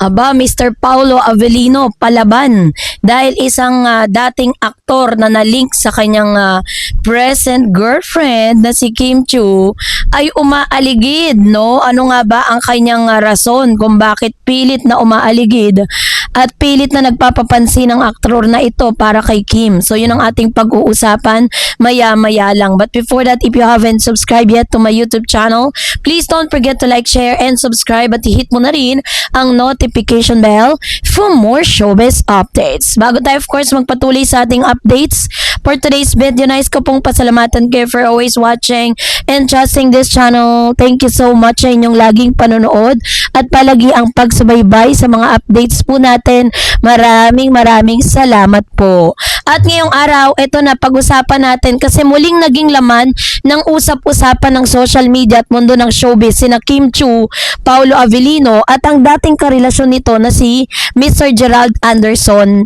Aba, Mr. Paulo Avellino palaban dahil isang dating aktor na nalink sa kanyang present girlfriend na si Kim Chiu ay umaaligid, no? Ano nga ba ang kanyang rason kung bakit pilit na umaaligid at pilit na nagpapapansin ng aktor na ito para kay Kim. So yun ang ating pag-uusapan maya-maya lang. But before that, if you haven't subscribed yet to my YouTube channel, please don't forget to like, share, and subscribe at i-hit mo na rin ang notification bell for more showbiz updates. Bago tayo of course magpatuloy sa ating updates for today's video, nais ko pong pasalamatan kayo for always watching and trusting this channel. Thank you so much sa inyong laging panonood at palagi ang pagsubaybay sa mga updates po natin. Maraming salamat po. At ngayong araw, ito na pag-usapan natin kasi muling naging laman ng usap-usapan ng social media at mundo ng showbiz sina Kim Chiu, Paulo Avellino at ang dating karelasyon nito na si Mr. Gerald Anderson.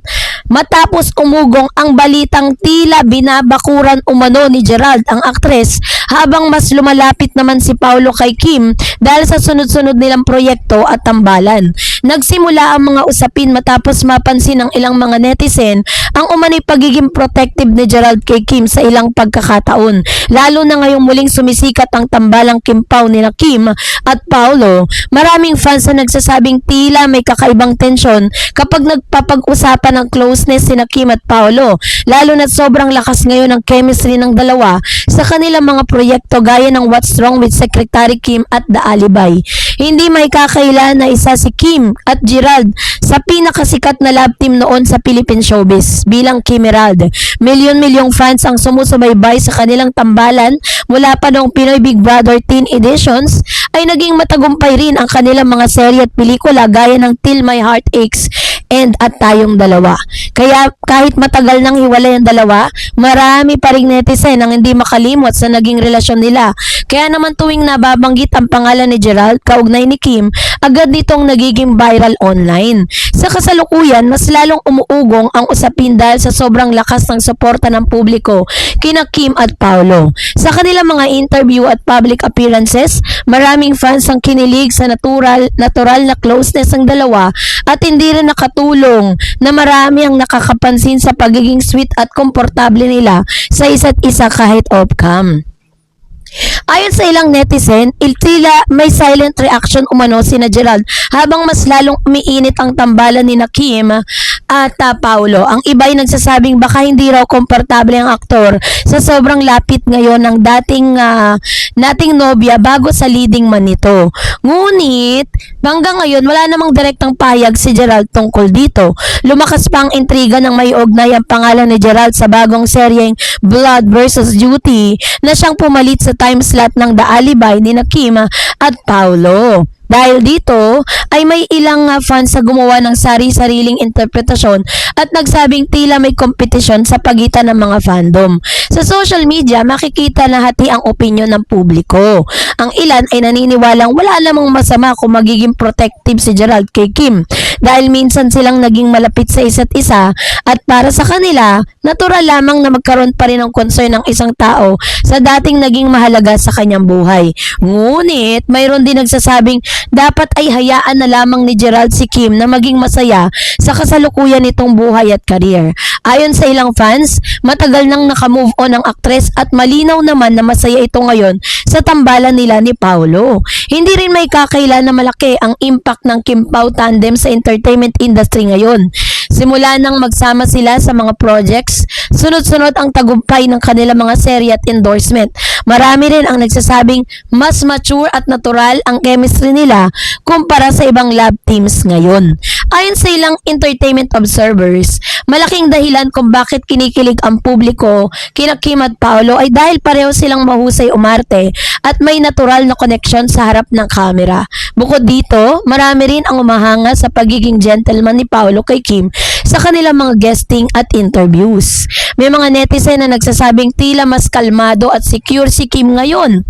Matapos umugong ang balitang tila binabakuran umano ni Gerald ang aktres habang mas lumalapit naman si Paulo kay Kim dahil sa sunod-sunod nilang proyekto at tambalan. Nagsimula ang mga usapin matapos mapansin ng ilang mga netizen ang umano'y pagiging protective ni Gerald kay Kim sa ilang pagkakataon. Lalo na ngayong muling sumisikat ang tambalang Kim Pao nila Kim at Paulo. Maraming fans na nagsasabing tila may kakaibang tensyon kapag nagpapag-usapan ng closeness sina Kim at Paulo. Lalo na sobrang lakas ngayon ng chemistry ng dalawa sa kanilang mga proyekto gaya ng What's Wrong with Secretary Kim at The Alibay. Hindi may kakaila na isa si Kim at Gerald sa pinakasikat na love team noon sa Philippine showbiz bilang Kimerald. Milyon-milyong fans ang sumusubaybay sa kanilang tambalan mula pa noong Pinoy Big Brother Teen Editions ay naging matagumpay rin ang kanilang mga serye at pelikula gaya ng Till My Heart Aches and At Tayong Dalawa. Kaya kahit matagal nang hiwalay ang dalawa, marami pa ring netizen ang hindi makalimot sa naging relasyon nila. Kaya naman tuwing nababanggit ang pangalan ni Gerald kaugnay ni Kim, agad nitong nagiging viral online. Sa kasalukuyan, mas lalong umuugong ang usapin dahil sa sobrang lakas ng suporta ng publiko kina Kim at Paulo. Sa kanilang mga interview at public appearances, maraming fans ang kinilig sa natural na closeness ng dalawa at hindi rin nakatulong na marami ang nakakapansin sa pagiging sweet at komportable nila sa isa't isa kahit off-cam. Ayon sa ilang netizen, tila may silent reaction umano sina Gerald habang mas lalong umiinit ang tambalan ni Kim at Paulo. Ang iba ay nagsasabing baka hindi raw komportable ang aktor sa sobrang lapit ngayon ng dating nobya bago sa leading man nito. Ngunit, hanggang ngayon wala namang direktang payag si Gerald tungkol dito. Lumakas pa ang intriga ng may ugnay ang pangalan ni Gerald sa bagong seryeng Blood vs. Duty na siyang pumalit sa time slot ng The Alibay ni Kim at Paulo. Dahil dito ay may ilang fans na gumawa ng sari-sariling interpretasyon at nagsabing tila may kompetisyon sa pagitan ng mga fandom. Sa social media, makikita na hati ang opinyon ng publiko. Ang ilan ay naniniwalang wala namang masama kung magiging protective si Gerald kay Kim dahil minsan silang naging malapit sa isa't isa at para sa kanila, natural lamang na magkaroon pa rin ng concern ng isang tao sa dating naging mahalaga sa kanyang buhay. Ngunit, mayroon din nagsasabing dapat ay hayaan na lamang ni Gerald si Kim na maging masaya sa kasalukuyan nitong buhay at career. Ayon sa ilang fans, matagal nang nakamove on ang aktres at malinaw naman na masaya ito ngayon sa tambalan nila ni Paulo. Hindi rin may kakaila na malaki ang impact ng Kim Pao tandem sa entertainment industry ngayon. Simula nang magsama sila sa mga projects, sunod-sunod ang tagumpay ng kanilang mga serye at endorsement. Marami rin ang nagsasabing mas mature at natural ang chemistry nila kumpara sa ibang love teams ngayon. Ayon sa ilang entertainment observers, malaking dahilan kung bakit kinikilig ang publiko kina Kim at Paulo ay dahil pareho silang mahusay umarte at may natural na connection sa harap ng kamera. Bukod dito, marami rin ang umahanga sa pagiging gentleman ni Paulo kay Kim sa kanilang mga guesting at interviews. May mga netizen na nagsasabing tila mas kalmado at secure si Kim ngayon.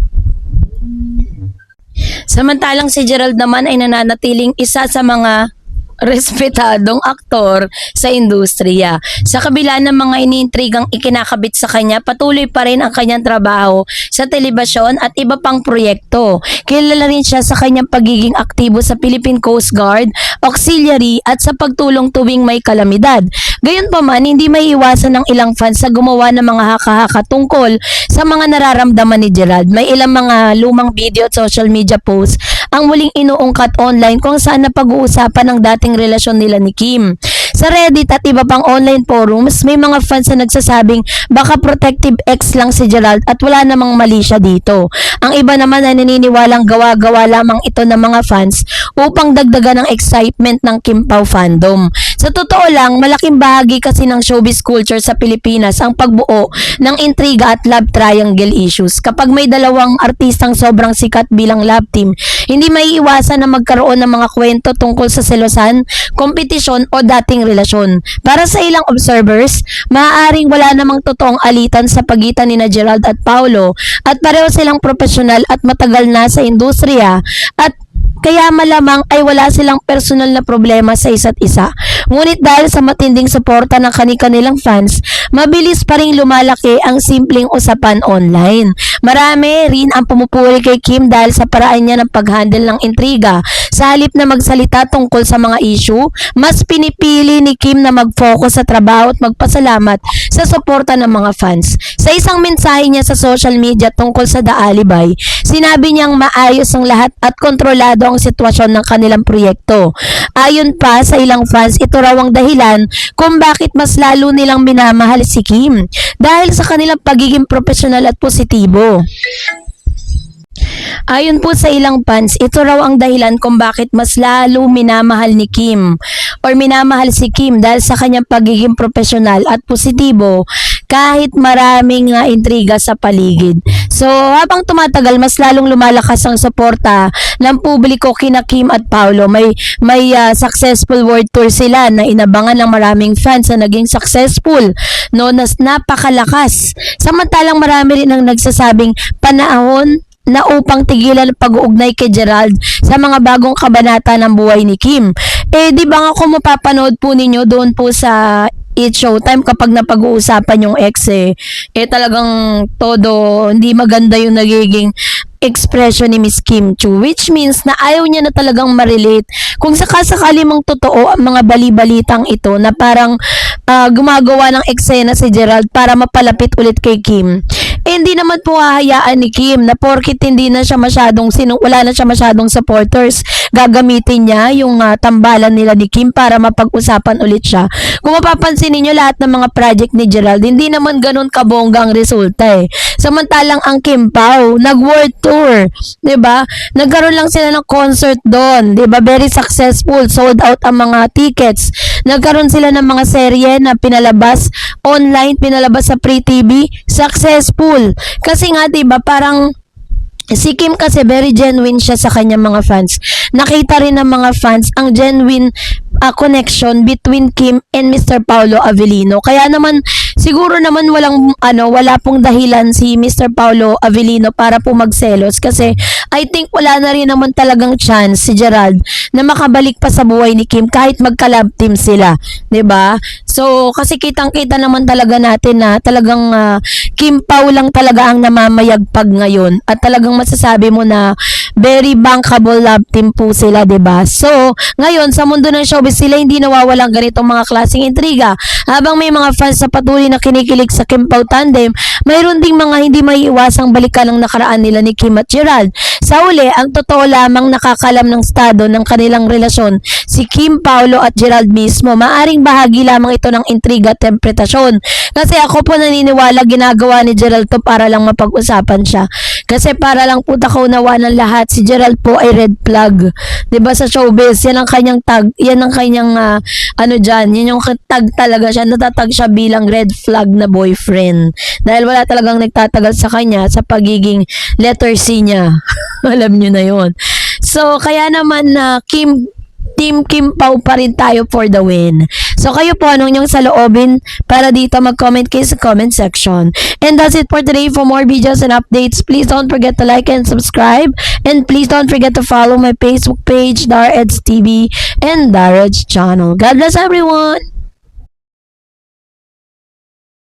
Samantalang si Gerald naman ay nananatiling isa sa mga respetadong aktor sa industriya. Sa kabila ng mga iniintrigang ikinakabit sa kanya, patuloy pa rin ang kanyang trabaho sa telebisyon at iba pang proyekto. Kilala rin siya sa kanyang pagiging aktibo sa Philippine Coast Guard, auxiliary at sa pagtulong tuwing may kalamidad. Gayunpaman, hindi may iwasan ng ilang fans sa gumawa ng mga haka-haka tungkol sa mga nararamdaman ni Gerald. May ilang mga lumang video at social media posts ang muling inuungkat online kung saan napag-uusapan ang dating relasyon nila ni Kim. Sa Reddit at iba pang online forums, may mga fans na nagsasabing baka protective ex lang si Gerald at wala namang mali siya dito. Ang iba naman ay naniniwalang gawa-gawa lamang ito ng mga fans upang dagdagan ang excitement ng Kim Pao fandom. Sa totoo lang, malaking bahagi kasi ng showbiz culture sa Pilipinas ang pagbuo ng intriga at love triangle issues. Kapag may dalawang artistang sobrang sikat bilang love team, hindi maiiwasan na magkaroon ng mga kwento tungkol sa selosan, kompetisyon o dating relasyon. Para sa ilang observers, maaaring wala namang totoong alitan sa pagitan ni Gerald at Paolo at pareho silang profesional at matagal na sa industriya at kaya malamang ay wala silang personal na problema sa isa't isa. Ngunit dahil sa matinding suporta ng kani-kanilang fans, mabilis pa rin lumalaki ang simpleng usapan online. Marami rin ang pumupuri kay Kim dahil sa paraan niya ng pag-handle ng intriga. Sa halip na magsalita tungkol sa mga issue, mas pinipili ni Kim na mag-focus sa trabaho at magpasalamat sa suporta ng mga fans. Sa isang mensahe niya sa social media tungkol sa The Alibay, sinabi niyang maayos ang lahat at kontrolado ang sitwasyon ng kanilang proyekto. Ayon pa sa ilang fans, ito raw ang dahilan kung bakit mas lalo nilang minamahal si Kim dahil sa kanilang pagiging profesional at positibo. Ayon po sa ilang fans, ito raw ang dahilan kung bakit mas lalo minamahal ni Kim or minamahal si Kim dahil sa kanyang pagiging profesional at positibo kahit maraming intriga sa paligid. So, habang tumatagal, mas lalong lumalakas ang suporta ng publiko kina Kim at Paolo. May successful world tour sila na inabangan ng maraming fans na naging successful, no, na napakalakas. Samantalang marami rin ang nagsasabing panahon na upang tigilan ang pag-uugnay kay Gerald sa mga bagong kabanata ng buhay ni Kim. Di ba nga kung mapapanood po ninyo doon po sa It's Showtime kapag napag-uusapan yung ex talagang todo hindi maganda yung nagiging expression ni Miss Kim Chu, which means na ayaw niya na talagang ma-relate. Kung sakasakali mong totoo ang mga bali-balitang ito na parang gumagawa ng eksena si Gerald para mapalapit ulit kay Kim, hindi naman po hahayaan ni Kim na porkit hindi na siya masyadong wala na siya masyadong supporters, gagamitin niya yung tambalan nila ni Kim para mapag-usapan ulit siya. Kung mapapansin niyo lahat ng mga project ni Gerald, hindi naman ganun kabongga ang resulta Samantalang ang Kim Pao, nag-world tour, 'di ba? Nagkaroon lang sila ng concert doon, 'di ba? Very successful, sold out ang mga tickets. Nagkaroon sila ng mga serye na pinalabas online, pinalabas sa Free TV, successful. Kasi nga 'di ba, parang si Kim kasi very genuine siya sa kanyang mga fans. Nakita rin ng mga fans ang genuine connection between Kim and Mr. Paolo Avellino. Kaya naman siguro naman wala pong dahilan si Mr. Paolo Avellino para po magselos kasi I think wala na rin naman talagang chance si Gerald na makabalik pa sa buhay ni Kim kahit magka-love team sila, 'di ba? So kasi kitang-kita naman talaga natin na talagang Kim Pao lang talaga ang namamayagpag ngayon at talagang masasabi mo na very bankable love team po sila, 'di ba? So, ngayon sa mundo ng showbiz sila hindi nawawalang ganitong mga klaseng intriga. Habang may mga fans na patuloy na kinikilig sa Kim Pao tandem, mayroon ding mga hindi maiiwasang balikan ng nakaraan nila ni Kim at Gerald. Sa uli, ang totoo lamang nakakalam ng estado ng kanilang relasyon si Kim, Paolo at Gerald mismo. Maaring bahagi lamang ito ng intriga at interpretasyon. Kasi ako po naniniwala ginagawa ni Gerald to para lang mapag-usapan siya. Kasi para lang po takaunawa ng lahat, si Gerald po ay red flag. 'Di ba sa showbiz, yan ang kanyang tag, yan ang kanyang yan yung tag talaga siya, natatag siya bilang red flag na boyfriend. Dahil wala talagang nagtatagal sa kanya sa pagiging letter C niya. Alam niyo na 'yon. So kaya naman Kim, Team Kim Pao pa rin tayo for the win. So kayo po, anong inyong saloobin para dito mag-comment kayo sa comment section. And that's it for today. For more videos and updates, please don't forget to like and subscribe. And please don't forget to follow my Facebook page, DarEds TV and DarEds channel. God bless everyone!